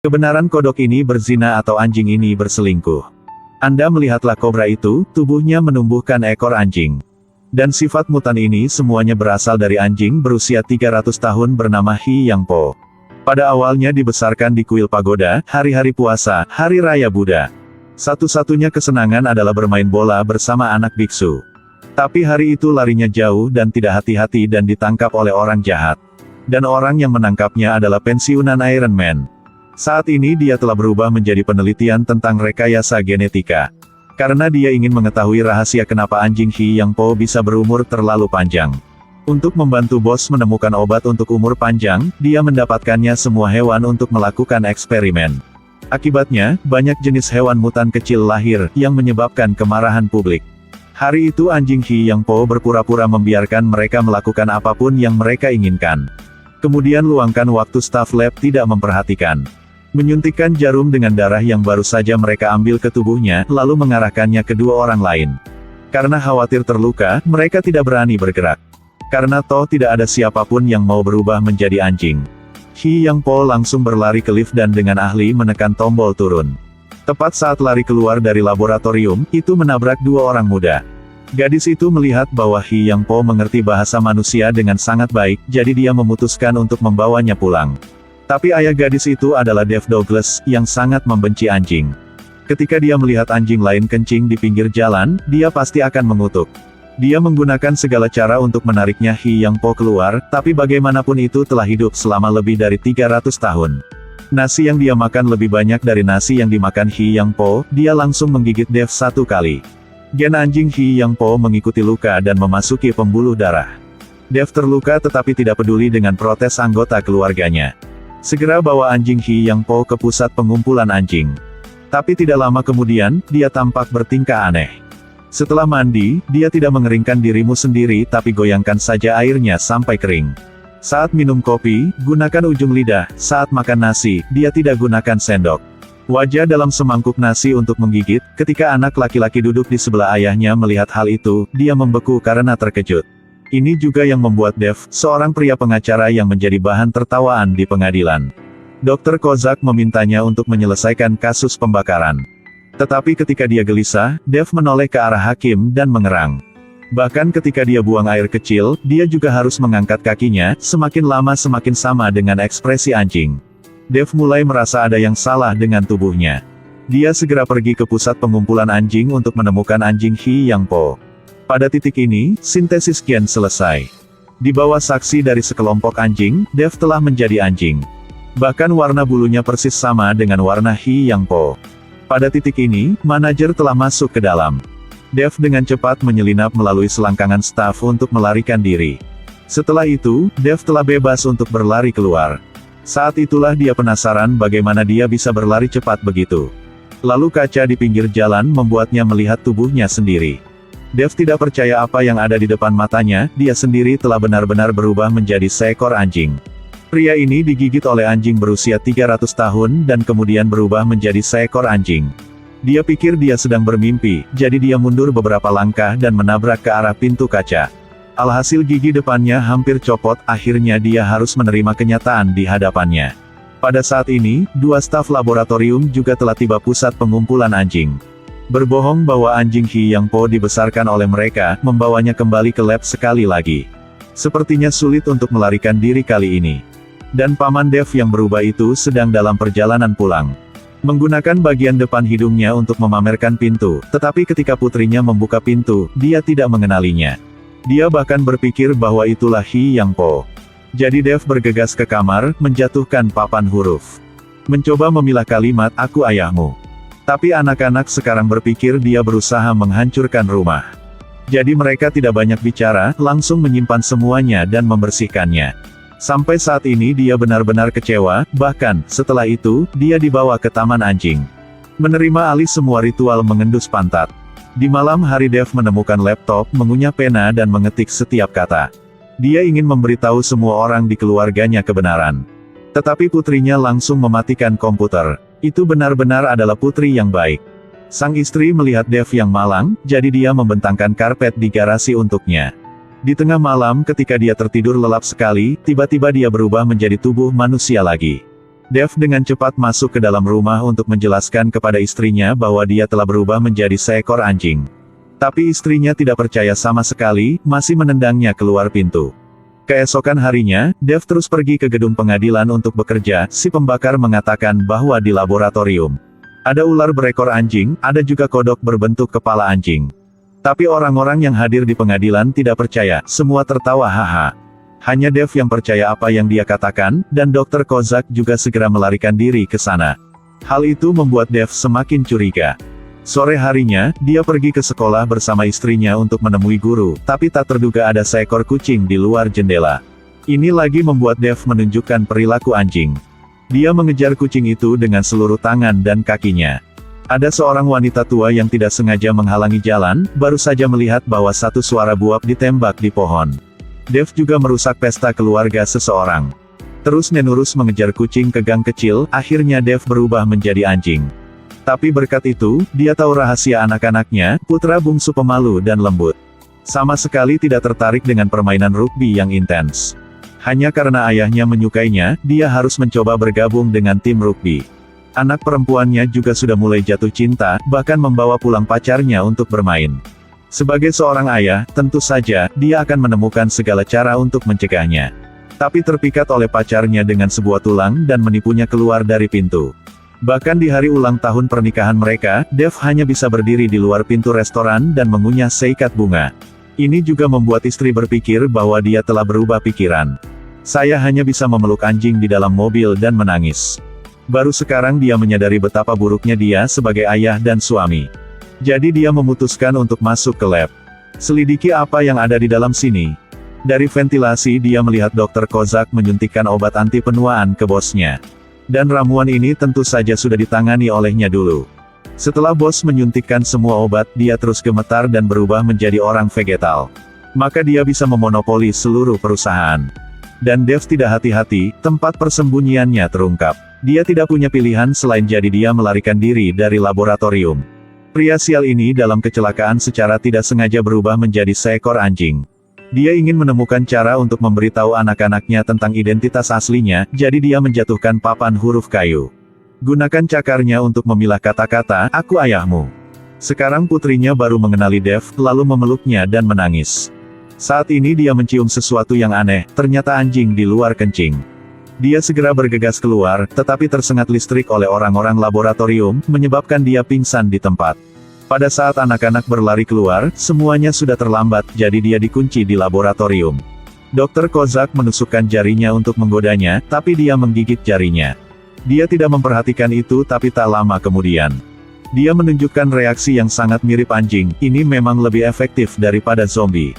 Kebenaran kodok ini berzina atau anjing ini berselingkuh. Anda melihatlah kobra itu, tubuhnya menumbuhkan ekor anjing. Dan sifat mutan ini semuanya berasal dari anjing berusia 300 tahun bernama Hi Yang Po. Pada awalnya dibesarkan di kuil pagoda, hari-hari puasa, hari raya Buddha. Satu-satunya kesenangan adalah bermain bola bersama anak biksu. Tapi hari itu larinya jauh dan tidak hati-hati dan ditangkap oleh orang jahat. Dan orang yang menangkapnya adalah pensiunan Iron Man. Saat ini dia telah berubah menjadi penelitian tentang rekayasa genetika. Karena dia ingin mengetahui rahasia kenapa anjing Hi Yang Po bisa berumur terlalu panjang. Untuk membantu bos menemukan obat untuk umur panjang, dia mendapatkannya semua hewan untuk melakukan eksperimen. Akibatnya, banyak jenis hewan mutan kecil lahir, yang menyebabkan kemarahan publik. Hari itu anjing Hi Yang Po berpura-pura membiarkan mereka melakukan apapun yang mereka inginkan. Kemudian luangkan waktu staf lab tidak memperhatikan. Menyuntikkan jarum dengan darah yang baru saja mereka ambil ke tubuhnya, lalu mengarahkannya ke dua orang lain. Karena khawatir terluka, mereka tidak berani bergerak. Karena toh tidak ada siapapun yang mau berubah menjadi anjing. Hi Yang Po langsung berlari ke lift dan dengan ahli menekan tombol turun. Tepat saat lari keluar dari laboratorium, itu menabrak dua orang muda. Gadis itu melihat bahwa Hi Yang Po mengerti bahasa manusia dengan sangat baik, jadi dia memutuskan untuk membawanya pulang. Tapi ayah gadis itu adalah Dave Douglas, yang sangat membenci anjing. Ketika dia melihat anjing lain kencing di pinggir jalan, dia pasti akan mengutuk. Dia menggunakan segala cara untuk menariknya Hi Yang Po keluar, tapi bagaimanapun itu telah hidup selama lebih dari 300 tahun. Nasi yang dia makan lebih banyak dari nasi yang dimakan Hi Yang Po, dia langsung menggigit Dave satu kali. Gen anjing Hi Yang Po mengikuti luka dan memasuki pembuluh darah. Dave terluka tetapi tidak peduli dengan protes anggota keluarganya. Segera bawa anjing Hi Yang Po ke pusat pengumpulan anjing. Tapi tidak lama kemudian, dia tampak bertingkah aneh. Setelah mandi, dia tidak mengeringkan dirimu sendiri tapi goyangkan saja airnya sampai kering. Saat minum kopi, gunakan ujung lidah, saat makan nasi, dia tidak gunakan sendok. Wajah dalam semangkuk nasi untuk menggigit, ketika anak laki-laki duduk di sebelah ayahnya melihat hal itu, dia membeku karena terkejut. Ini juga yang membuat Dave, seorang pria pengacara yang menjadi bahan tertawaan di pengadilan. Dr. Kozak memintanya untuk menyelesaikan kasus pembakaran. Tetapi ketika dia gelisah, Dave menoleh ke arah hakim dan mengerang. Bahkan ketika dia buang air kecil, dia juga harus mengangkat kakinya, semakin lama semakin sama dengan ekspresi anjing. Dave mulai merasa ada yang salah dengan tubuhnya. Dia segera pergi ke pusat pengumpulan anjing untuk menemukan anjing Hi Yang Po. Pada titik ini, sintesis gen selesai. Di bawah saksi dari sekelompok anjing, Dave telah menjadi anjing. Bahkan warna bulunya persis sama dengan warna Hi Yang Po. Pada titik ini, manajer telah masuk ke dalam. Dave dengan cepat menyelinap melalui selangkangan staf untuk melarikan diri. Setelah itu, Dave telah bebas untuk berlari keluar. Saat itulah dia penasaran bagaimana dia bisa berlari cepat begitu. Lalu kaca di pinggir jalan membuatnya melihat tubuhnya sendiri. Dave tidak percaya apa yang ada di depan matanya, dia sendiri telah benar-benar berubah menjadi seekor anjing. Pria ini digigit oleh anjing berusia 300 tahun dan kemudian berubah menjadi seekor anjing. Dia pikir dia sedang bermimpi, jadi dia mundur beberapa langkah dan menabrak ke arah pintu kaca. Alhasil gigi depannya hampir copot, akhirnya dia harus menerima kenyataan di hadapannya. Pada saat ini, dua staf laboratorium juga telah tiba pusat pengumpulan anjing. Berbohong bahwa anjing Hi Yang Po dibesarkan oleh mereka, membawanya kembali ke lab sekali lagi. Sepertinya sulit untuk melarikan diri kali ini. Dan paman Dave yang berubah itu sedang dalam perjalanan pulang. Menggunakan bagian depan hidungnya untuk memamerkan pintu, tetapi ketika putrinya membuka pintu, dia tidak mengenalinya. Dia bahkan berpikir bahwa itulah Hi Yang Po. Jadi Dave bergegas ke kamar, menjatuhkan papan huruf. Mencoba memilah kalimat, "Aku ayahmu." Tapi anak-anak sekarang berpikir dia berusaha menghancurkan rumah. Jadi mereka tidak banyak bicara, langsung menyimpan semuanya dan membersihkannya. Sampai saat ini dia benar-benar kecewa, bahkan, setelah itu, dia dibawa ke taman anjing. Menerima alih semua ritual mengendus pantat. Di malam hari Dave menemukan laptop, mengunyah pena dan mengetik setiap kata. Dia ingin memberitahu semua orang di keluarganya kebenaran. Tetapi putrinya langsung mematikan komputer. Itu benar-benar adalah putri yang baik. Sang istri melihat Dave yang malang, jadi dia membentangkan karpet di garasi untuknya. Di tengah malam ketika dia tertidur lelap sekali, tiba-tiba dia berubah menjadi tubuh manusia lagi. Dev dengan cepat masuk ke dalam rumah untuk menjelaskan kepada istrinya bahwa dia telah berubah menjadi seekor anjing. Tapi istrinya tidak percaya sama sekali, masih menendangnya keluar pintu. Keesokan harinya, Dev terus pergi ke gedung pengadilan untuk bekerja. Si pembakar mengatakan bahwa di laboratorium ada ular berekor anjing, ada juga kodok berbentuk kepala anjing. Tapi orang-orang yang hadir di pengadilan tidak percaya, semua tertawa haha. Hanya Dev yang percaya apa yang dia katakan, dan Dr. Kozak juga segera melarikan diri ke sana. Hal itu membuat Dev semakin curiga. Sore harinya, dia pergi ke sekolah bersama istrinya untuk menemui guru, tapi tak terduga ada seekor kucing di luar jendela. Ini lagi membuat Dev menunjukkan perilaku anjing. Dia mengejar kucing itu dengan seluruh tangan dan kakinya. Ada seorang wanita tua yang tidak sengaja menghalangi jalan, baru saja melihat bahwa satu suara buap ditembak di pohon. Dev juga merusak pesta keluarga seseorang. Terus-menerus mengejar kucing ke gang kecil, akhirnya Dev berubah menjadi anjing. Tapi berkat itu, dia tahu rahasia anak-anaknya, putra bungsu pemalu dan lembut. Sama sekali tidak tertarik dengan permainan rugby yang intens. Hanya karena ayahnya menyukainya, dia harus mencoba bergabung dengan tim rugby. Anak perempuannya juga sudah mulai jatuh cinta, bahkan membawa pulang pacarnya untuk bermain. Sebagai seorang ayah, tentu saja, dia akan menemukan segala cara untuk mencegahnya. Tapi terpikat oleh pacarnya dengan sebuah tulang dan menipunya keluar dari pintu. Bahkan di hari ulang tahun pernikahan mereka, Dev hanya bisa berdiri di luar pintu restoran dan mengunyah seikat bunga. Ini juga membuat istri berpikir bahwa dia telah berubah pikiran. Saya hanya bisa memeluk anjing di dalam mobil dan menangis. Baru sekarang dia menyadari betapa buruknya dia sebagai ayah dan suami. Jadi dia memutuskan untuk masuk ke lab. Selidiki apa yang ada di dalam sini. Dari ventilasi dia melihat Dr. Kozak menyuntikkan obat anti penuaan ke bosnya. Dan ramuan ini tentu saja sudah ditangani olehnya dulu. Setelah bos menyuntikkan semua obat, dia terus gemetar dan berubah menjadi orang vegetal. Maka dia bisa memonopoli seluruh perusahaan. Dan Dev tidak hati-hati, tempat persembunyiannya terungkap. Dia tidak punya pilihan selain jadi dia melarikan diri dari laboratorium. Pria sial ini dalam kecelakaan secara tidak sengaja berubah menjadi seekor anjing. Dia ingin menemukan cara untuk memberitahu anak-anaknya tentang identitas aslinya, jadi dia menjatuhkan papan huruf kayu. Gunakan cakarnya untuk memilah kata-kata, "Aku ayahmu." Sekarang putrinya baru mengenali Dev, lalu memeluknya dan menangis. Saat ini dia mencium sesuatu yang aneh, ternyata anjing di luar kencing. Dia segera bergegas keluar, tetapi tersengat listrik oleh orang-orang laboratorium, menyebabkan dia pingsan di tempat. Pada saat anak-anak berlari keluar, semuanya sudah terlambat, jadi dia dikunci di laboratorium. Dr. Kozak menusukkan jarinya untuk menggodanya, tapi dia menggigit jarinya. Dia tidak memperhatikan itu tapi tak lama kemudian. Dia menunjukkan reaksi yang sangat mirip anjing, ini memang lebih efektif daripada zombie.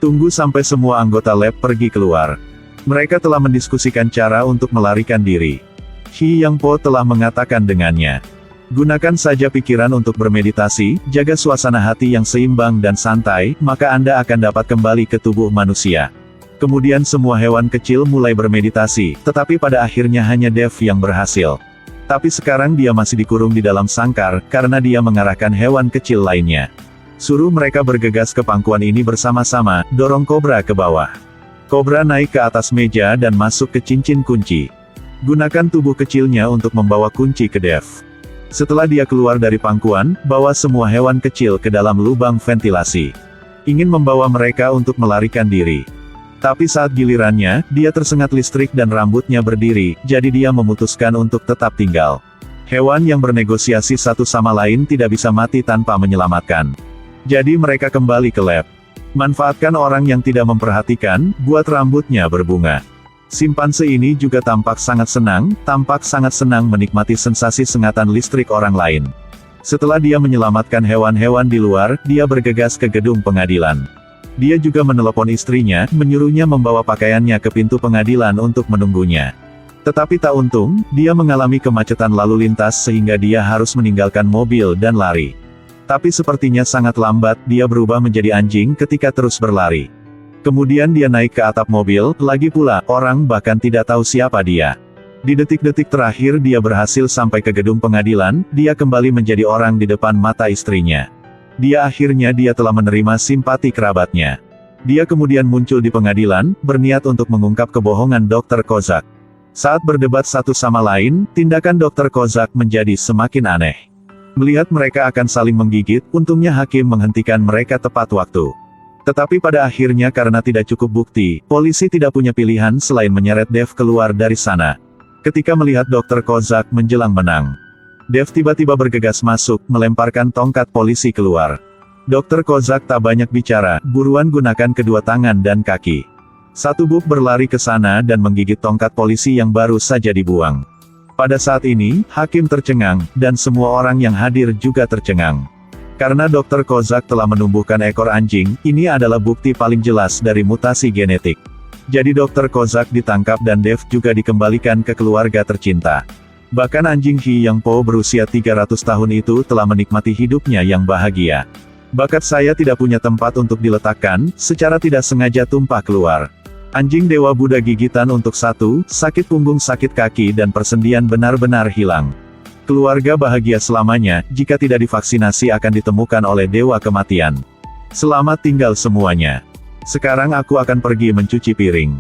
Tunggu sampai semua anggota lab pergi keluar. Mereka telah mendiskusikan cara untuk melarikan diri. He Yang Po telah mengatakan dengannya. Gunakan saja pikiran untuk bermeditasi, jaga suasana hati yang seimbang dan santai, maka Anda akan dapat kembali ke tubuh manusia. Kemudian semua hewan kecil mulai bermeditasi, tetapi pada akhirnya hanya Dev yang berhasil. Tapi sekarang dia masih dikurung di dalam sangkar, karena dia mengarahkan hewan kecil lainnya. Suruh mereka bergegas ke pangkuan ini bersama-sama, dorong kobra ke bawah. Kobra naik ke atas meja dan masuk ke cincin kunci. Gunakan tubuh kecilnya untuk membawa kunci ke Dev. Setelah dia keluar dari pangkuan, bawa semua hewan kecil ke dalam lubang ventilasi. Ingin membawa mereka untuk melarikan diri. Tapi saat gilirannya, dia tersengat listrik dan rambutnya berdiri, jadi dia memutuskan untuk tetap tinggal. Hewan yang bernegosiasi satu sama lain tidak bisa mati tanpa menyelamatkan. Jadi mereka kembali ke lab. Manfaatkan orang yang tidak memperhatikan, buat rambutnya berbunga. Simpanse ini juga tampak sangat senang menikmati sensasi sengatan listrik orang lain. Setelah dia menyelamatkan hewan-hewan di luar, dia bergegas ke gedung pengadilan. Dia juga menelepon istrinya, menyuruhnya membawa pakaiannya ke pintu pengadilan untuk menunggunya. Tetapi tak untung, dia mengalami kemacetan lalu lintas sehingga dia harus meninggalkan mobil dan lari. Tapi sepertinya sangat lambat, dia berubah menjadi anjing ketika terus berlari. Kemudian dia naik ke atap mobil, lagi pula, orang bahkan tidak tahu siapa dia. Di detik-detik terakhir dia berhasil sampai ke gedung pengadilan, dia kembali menjadi orang di depan mata istrinya. Dia telah menerima simpati kerabatnya. Dia kemudian muncul di pengadilan, berniat untuk mengungkap kebohongan Dr. Kozak. Saat berdebat satu sama lain, tindakan Dr. Kozak menjadi semakin aneh. Melihat mereka akan saling menggigit, untungnya hakim menghentikan mereka tepat waktu. Tetapi pada akhirnya karena tidak cukup bukti, polisi tidak punya pilihan selain menyeret Dev keluar dari sana. Ketika melihat Dr. Kozak menjelang menang, Dev tiba-tiba bergegas masuk, melemparkan tongkat polisi keluar. Dr. Kozak tak banyak bicara, buruan gunakan kedua tangan dan kaki. Satu buk berlari ke sana dan menggigit tongkat polisi yang baru saja dibuang. Pada saat ini, hakim tercengang, dan semua orang yang hadir juga tercengang. Karena Dr. Kozak telah menumbuhkan ekor anjing, ini adalah bukti paling jelas dari mutasi genetik. Jadi Dr. Kozak ditangkap dan Dev juga dikembalikan ke keluarga tercinta. Bahkan anjing Hi Yang Po berusia 300 tahun itu telah menikmati hidupnya yang bahagia. Bakat saya tidak punya tempat untuk diletakkan, secara tidak sengaja tumpah keluar. Anjing Dewa Buddha gigitan untuk satu, sakit punggung, sakit kaki dan persendian benar-benar hilang. Keluarga bahagia selamanya, jika tidak divaksinasi akan ditemukan oleh Dewa Kematian. Selamat tinggal semuanya. Sekarang aku akan pergi mencuci piring.